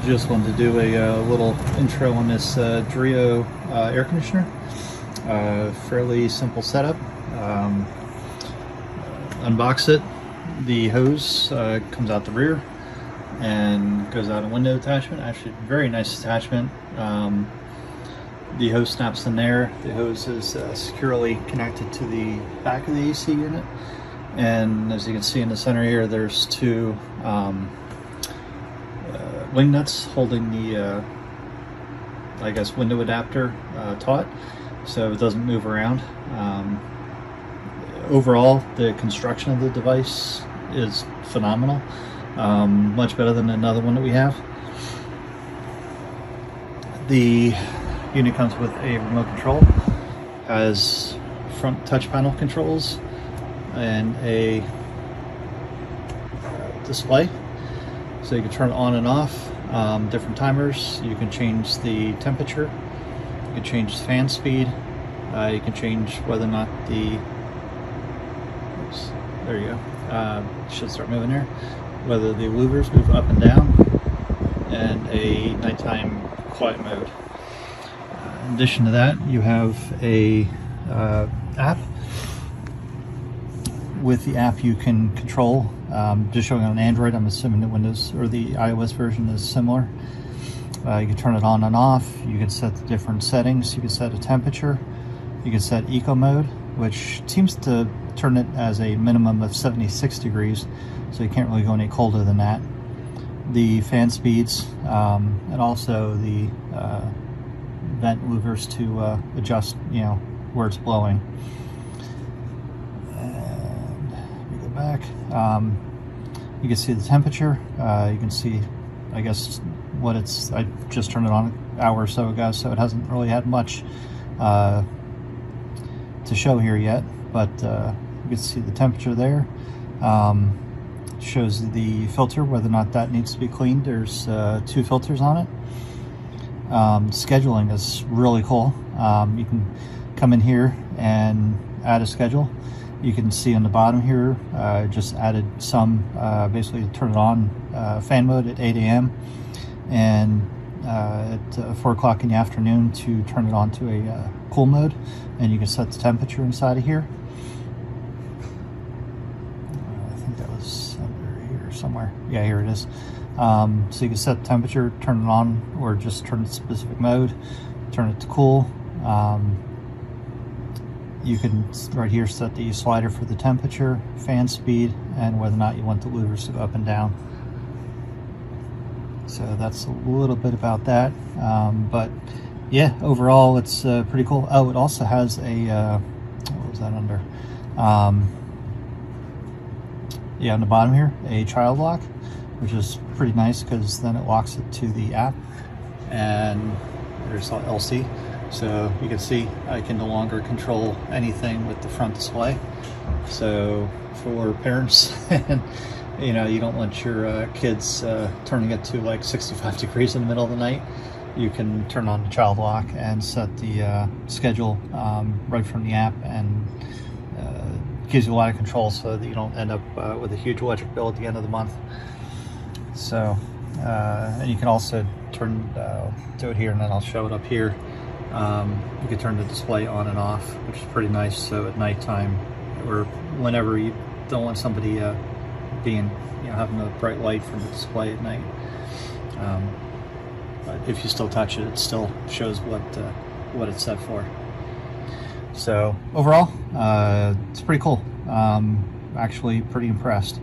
Just wanted to do a little intro on this Dreo air conditioner. Fairly simple setup. Unbox it. The hose comes out the rear and goes out a window attachment. Actually, very nice attachment. The hose snaps in there. The hose is securely connected to the back of the AC unit. And as you can see in the center here, there's two wing nuts holding the, I guess, window adapter taut, so it doesn't move around. Overall, the construction of the device is phenomenal. Much better than another one that we have. The unit comes with a remote control, has front touch panel controls, and a display, so you can turn it on and off. Different timers. You can change the temperature, you can change the fan speed, you can change whether or not the, oops, there you go, should start moving there, whether the louvers move up and down, and a nighttime quiet mode. In addition to that, you have a app. With the app, you can control, just showing on Android, I'm assuming the Windows or the iOS version is similar. You can turn it on and off. You can set the different settings. You can set a temperature. You can set eco mode, which seems to turn it as a minimum of 76 degrees, so you can't really go any colder than that. The fan speeds, and also the vent louvers to adjust, you know, where it's blowing. Back. You can see the temperature. You can see, I guess, what it's, I just turned it on an hour or so ago, so it hasn't really had much to show here yet, but you can see the temperature there. Shows the filter, whether or not that needs to be cleaned. There's two filters on it. Scheduling is really cool. You can come in here and add a schedule. You can see on the bottom here, just added some, basically turn it on fan mode at 8 a.m. and at 4 o'clock in the afternoon to turn it on to a cool mode, and you can set the temperature inside of here. I think that was under here somewhere. Yeah, here it is. So you can set the temperature, turn it on, or just turn it to specific mode, turn it to cool. You can right here set the slider for the temperature, fan speed, and whether or not you want the louvers to go up and down. So that's a little bit about that. But yeah, overall it's pretty cool. Oh, it also has a, what was that under? Yeah, on the bottom here, a child lock, which is pretty nice because then it locks it to the app. And there's LC. So you can see I can no longer control anything with the front display. So for parents, and you know, you don't want your kids turning it to like 65 degrees in the middle of the night, you can turn on the child lock and set the schedule right from the app, and gives you a lot of control so that you don't end up with a huge electric bill at the end of the month. So and you can also turn do it here, and then I'll show it up here. You can turn the display on and off, which is pretty nice. So at nighttime, or whenever you don't want somebody being, you know, having a bright light from the display at night, but if you still touch it, it still shows what it's set for. So overall, it's pretty cool. Actually, pretty impressed.